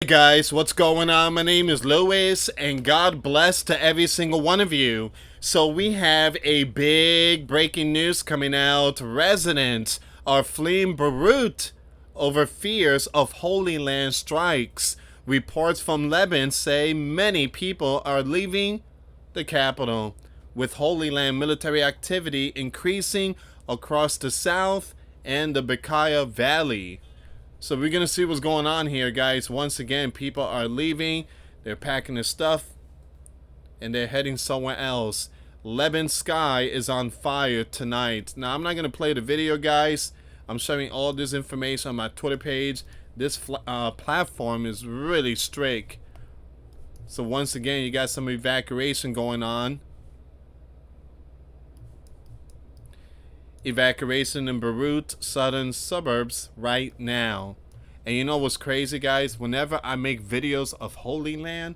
guys, what's going on? My name is Louis, and God bless to every single one of you. So we have a big breaking news coming out. Residents are fleeing Beirut over fears of Holy Land strikes. Reports from Lebanon say many people are leaving the capital, with Holy Land military activity increasing across the south and the Bekaa Valley. So we're going to see what's going on here, guys. Once again, people are leaving. They're packing their stuff, and they're heading somewhere else. Lebanon sky is on fire tonight. Now, I'm not going to play the video, guys. I'm sharing all this information on my Twitter page. This platform is really strict. So once again, you got some evacuation going on. Evacuation in Beirut, southern suburbs right now. And you know what's crazy, guys? Whenever I make videos of Holy Land,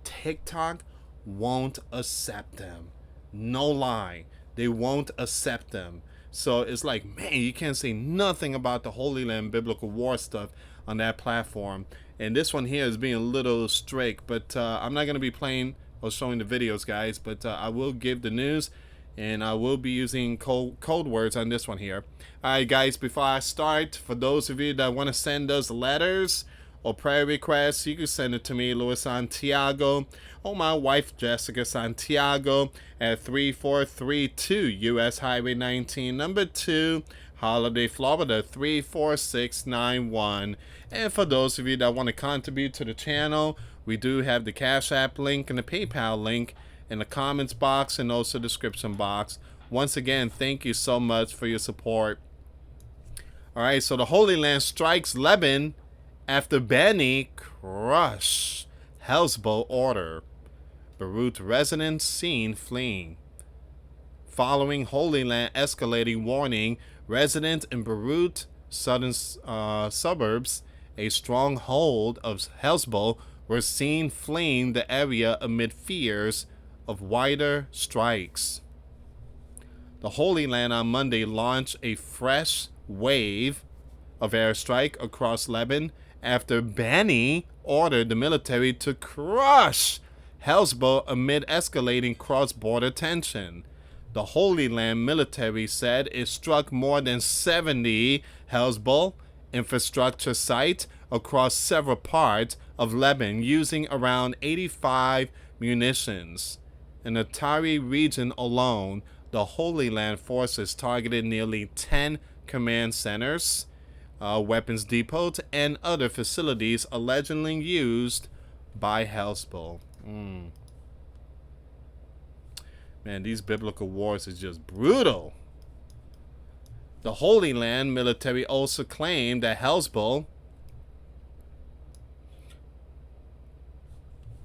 TikTok won't accept them. No lie. They won't accept them. So it's like, man, you can't say nothing about the Holy Land biblical war stuff on that platform. And this one here is being a little strict. But I'm not going to be playing or showing the videos, guys. But I will give the news. And I will be using code words on this one here. Alright, guys, before I start, for those of you that want to send us letters or prayer requests, you can send it to me, US Santiago, or my wife, Jessica Santiago, at 3432 US Highway 19, number 2, Holiday, Florida, 34691. And for those of you that want to contribute to the channel, we do have the Cash App link and the PayPal link in the comments box and also description box. Once again, thank you so much for your support. Alright, so the Holy Land strikes Lebanon after Beni crush Hezbollah order. Beirut residents seen fleeing. Following Holy Land escalating warning, residents in Beirut southern suburbs, a stronghold of Hezbollah, were seen fleeing the area amid fears of wider strikes. The Holy Land on Monday launched a fresh wave of airstrike across Lebanon after Beni ordered the military to crush Hezbollah amid escalating cross-border tension. The Holy Land military said it struck more than 70 Hezbollah infrastructure sites across several parts of Lebanon using around 85 munitions. In the Tari region alone, the Holy Land forces targeted nearly 10 command centers, weapons depots, and other facilities allegedly used by Hezbollah. Man, these biblical wars is just brutal. The Holy Land military also claimed that Hezbollah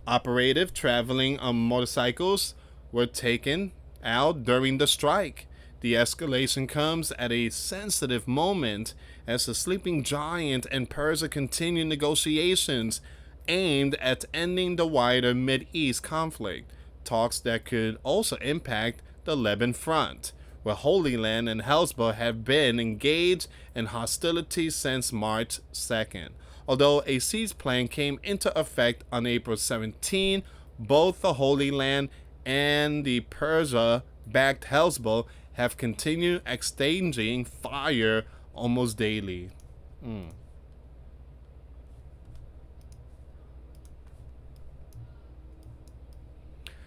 operatives traveling on motorcycles were taken out during the strike. The escalation comes at a sensitive moment as the sleeping giant and Persia continue negotiations aimed at ending the wider Mideast conflict, talks that could also impact the Lebanon front, where Holy Land and Hezbollah have been engaged in hostilities since March 2nd. Although a cease plan came into effect on April 17, both the Holy Land and the Persia-backed Hezbollah have continued exchanging fire almost daily.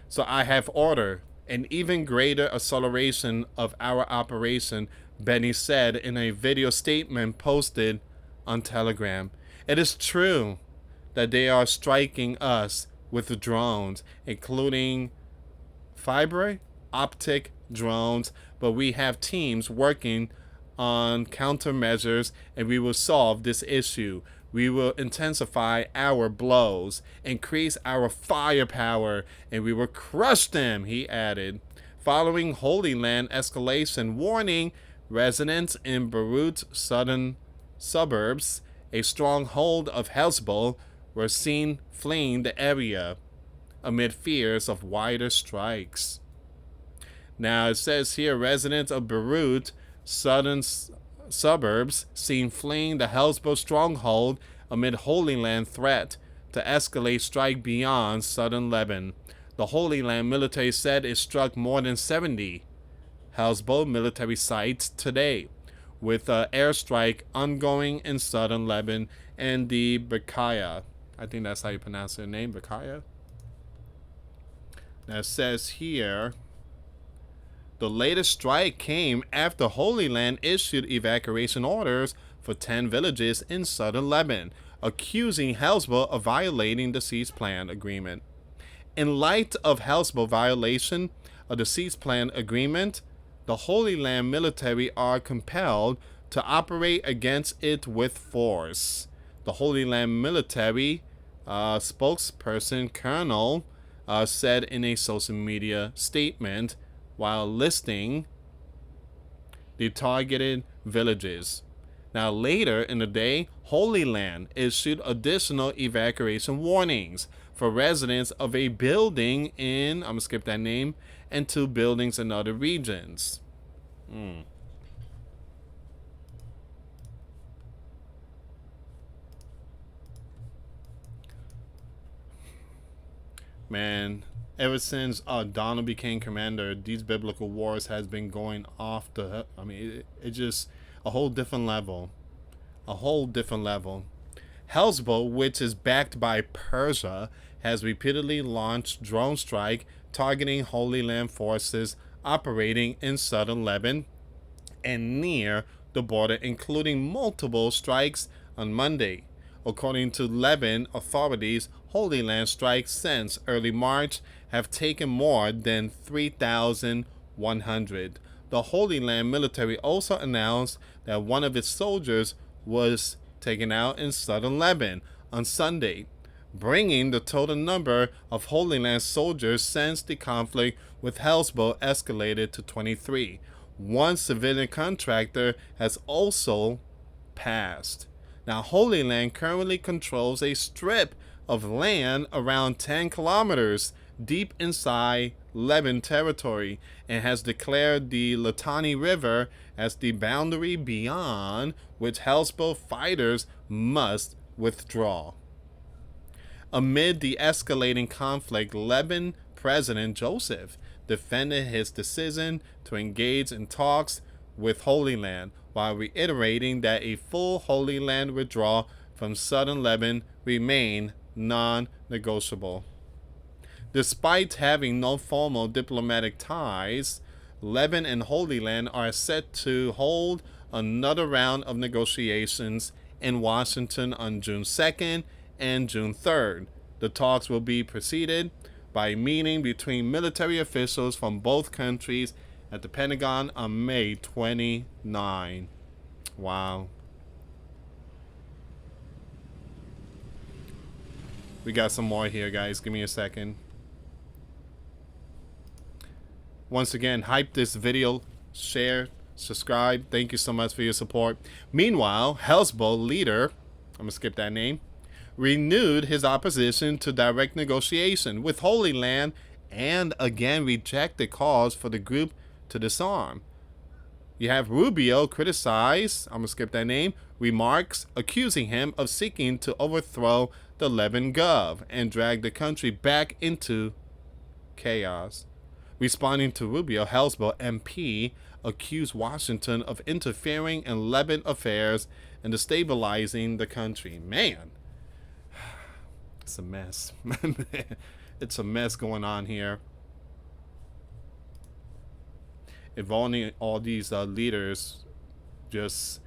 So I have ordered an even greater acceleration of our operation, Beni said in a video statement posted on Telegram. It is true that they are striking us with drones, including fiber optic drones, but we have teams working on countermeasures, and we will solve this issue. We will intensify our blows, increase our firepower, and we will crush them, he added. Following Holy Land escalation warning, residents in Beirut's southern suburbs, a stronghold of Hezbollah, were seen fleeing the area amid fears of wider strikes. Now it says here, residents of Beirut, southern suburbs, seen fleeing the Hezbollah stronghold amid Holy Land threat. to escalate strike beyond southern Lebanon. The Holy Land military said it struck more than 70 Hezbollah military sites today, with airstrike ongoing in southern Lebanon and the Bekaa. I think that's how you pronounce their name, Bekaa. Now it says here, the latest strike came after Holy Land issued evacuation orders for 10 villages in southern Lebanon, accusing Hezbollah of violating the ceasefire agreement. In light of Hezbollah violation of the ceasefire agreement, the Holy Land military are compelled to operate against it with force. The Holy Land military spokesperson Colonel said in a social media statement while listing the targeted villages. Now, later in the day, Holy Land issued additional evacuation warnings for residents of a building in, I'm going to skip that name, and 2 buildings in other regions. Man, ever since Donald became commander, these biblical wars has been going off the, I mean, it just a whole different level. A whole different level. Hezbollah, which is backed by Persia, has repeatedly launched drone strike targeting Holy Land forces operating in southern Lebanon and near the border, including multiple strikes on Monday. According to Lebanon authorities, Holy Land strikes since early March have taken more than 3,100. The Holy Land military also announced that one of its soldiers was taken out in southern Lebanon on Sunday, bringing the total number of Holy Land soldiers since the conflict with Hezbollah escalated to 23. One civilian contractor has also passed. Now, Holy Land currently controls a strip of land around 10 kilometers deep inside Lebanon territory and has declared the Litani River as the boundary beyond which Hezbollah fighters must withdraw. Amid the escalating conflict, Lebanon President Joseph defended his decision to engage in talks with Holy Land while reiterating that a full Holy Land withdrawal from southern Lebanon remained non-negotiable. Despite having no formal diplomatic ties, Lebanon and Holy Land are set to hold another round of negotiations in Washington on June 2nd and June 3rd. The talks will be preceded by a meeting between military officials from both countries at the Pentagon on May 29. Wow. We got some more here, guys. Give me a second. Once again, hype this video, share, subscribe. Thank you so much for your support. Meanwhile, Hezbollah leader, I'm going to skip that name, renewed his opposition to direct negotiation with Holy Land and again rejected calls for the group to disarm. You have Rubio criticize, I'm going to skip that name, remarks accusing him of seeking to overthrow the Lebanon Gov and drag the country back into chaos. Responding to Rubio, Hezbollah MP accused Washington of interfering in Lebanon affairs and destabilizing the country. Man, it's a mess. It's a mess going on here. If only all these leaders just,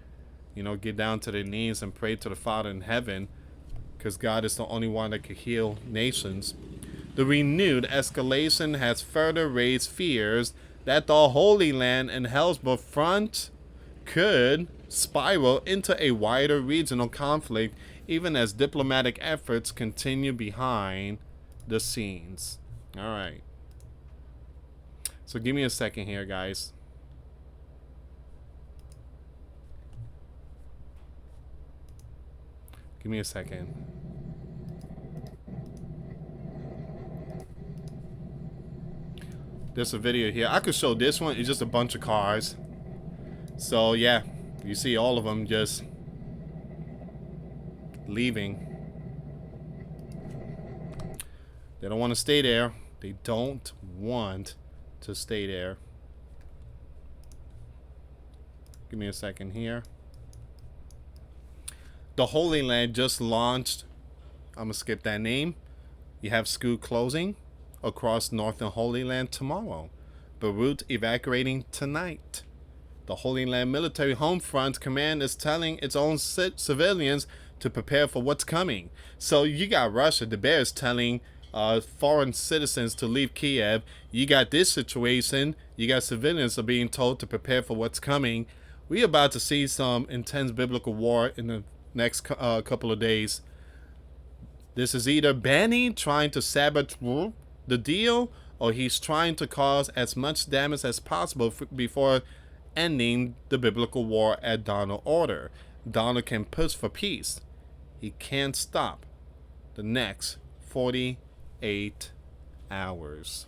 get down to their knees and pray to the Father in heaven, because God is the only one that can heal nations. The renewed escalation has further raised fears that the Holy Land and Hezbollah front could spiral into a wider regional conflict, even as diplomatic efforts continue behind the scenes. All right. So give me a second here, guys. Give me a second. There's a video here. I could show this one. It's just a bunch of cars. So yeah, you see all of them just leaving. They don't want to stay there. They don't want to stay there. Give me a second here. The Holy Land just launched. I'm going to skip that name. You have school closing across northern Holy Land tomorrow. Beirut evacuating tonight. The Holy Land Military Home Front Command is telling its own civilians to prepare for what's coming. So you got Russia, the bears, telling foreign citizens to leave Kiev. You got this situation. You got civilians are being told to prepare for what's coming. We're about to see some intense biblical war in the next couple of days. This is either Benny trying to sabotage the deal, or he's trying to cause as much damage as possible before ending the biblical war at Donald's order. Donald can push for peace. He can't stop the next 48 hours.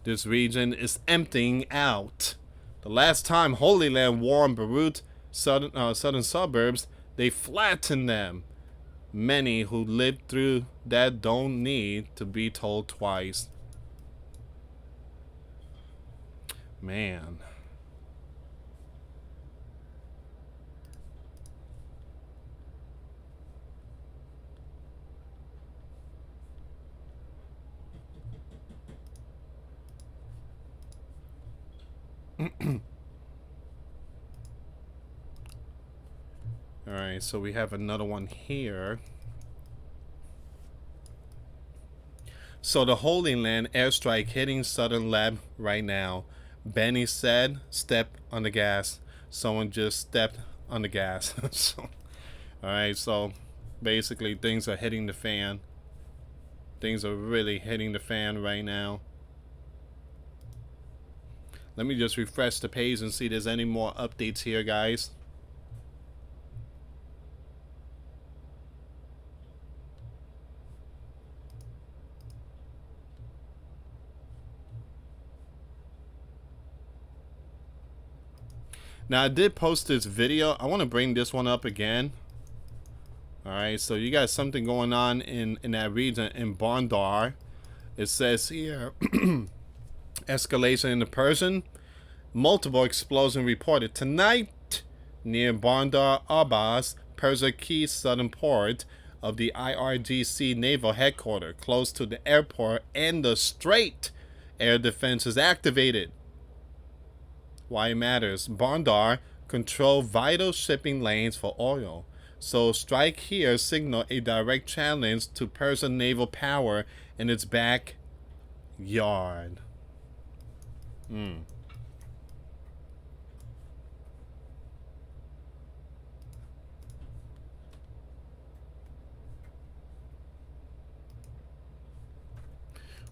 This region is emptying out. The last time Holy Land war in Beirut, southern suburbs, they flattened them. Many who lived through that don't need to be told twice. Man. Alright, so we have another one here. So the Holy Land airstrike hitting Southern Lab right now. Benny said, step on the gas. Someone just stepped on the gas. So, alright, so basically things are hitting the fan. Things are really hitting the fan right now. Let me just refresh the page and see if there's any more updates here, guys. Now, I did post this video. I want to bring this one up again. Alright, so you got something going on in that region, in Bandar. It says here, escalation in the Persian. Multiple explosions reported tonight near Bandar Abbas, Persia key southern port of the IRGC naval headquarters, close to the airport and the strait. Air defense is activated. Why it matters. Bandar control vital shipping lanes for oil. So strike here signal a direct challenge to Persian naval power in its backyard.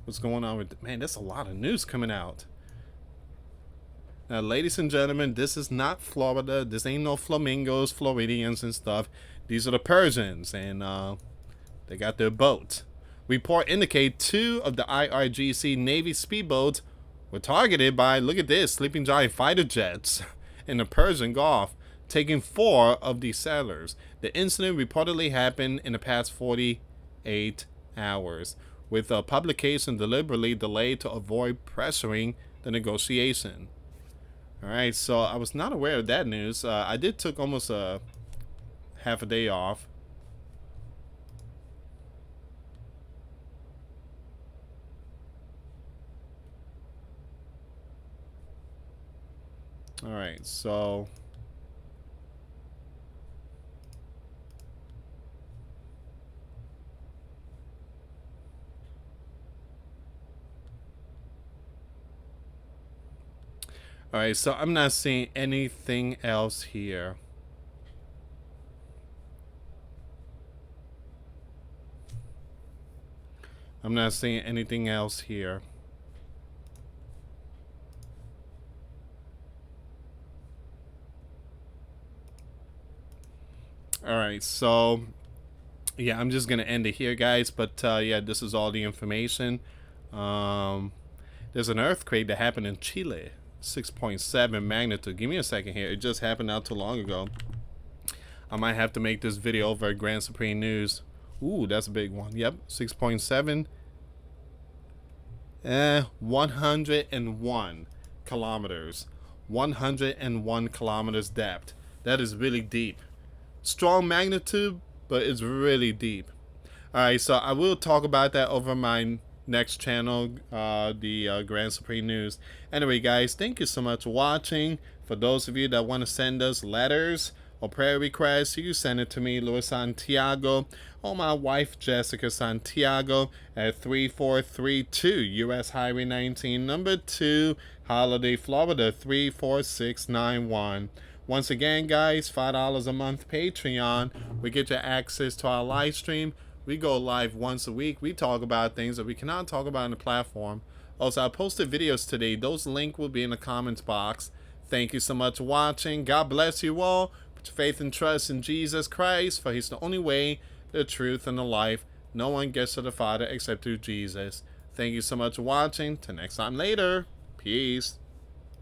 What's going on with... Man, there's a lot of news coming out. Now, ladies and gentlemen, this is not Florida. This ain't no flamingos, Floridians, and stuff. These are the Persians, and they got their boat. Report indicate 2 of the IRGC Navy speedboats were targeted by, look at this, Sleeping Giant fighter jets in the Persian Gulf, taking 4 of these sailors. The incident reportedly happened in the past 48 hours, with a publication deliberately delayed to avoid pressuring the negotiation. Alright, so I was not aware of that news. I did took almost half a day off. Alright, so... Alright, so I'm not seeing anything else here. I'm not seeing anything else here. Alright, so yeah, I'm just gonna end it here, guys. But yeah, this is all the information. Um, there's an earthquake that happened in Chile, 6.7 magnitude. Give me a second here. It just happened not too long ago. I might have to make this video over at Grand Supreme News. Ooh, that's a big one. Yep, 6.7. 101 kilometers. 101 kilometers depth. That is really deep. Strong magnitude, but it's really deep. Alright, so I will talk about that over my next channel, the Grand Supreme News. Anyway, guys, thank you so much for watching. For those of you that want to send us letters or prayer requests, you send it to me, US Santiago, or my wife, Jessica Santiago, at 3432 US Highway 19, number 2, Holiday, Florida, 34691. Once again, guys, $5 a month Patreon. We get you access to our live stream. We go live once a week. We talk about things that we cannot talk about on the platform. Also, I posted videos today. Those links will be in the comments box. Thank you so much for watching. God bless you all. Put your faith and trust in Jesus Christ, for He's the only way, the truth, and the life. No one gets to the Father except through Jesus. Thank you so much for watching. Till next time later. Peace.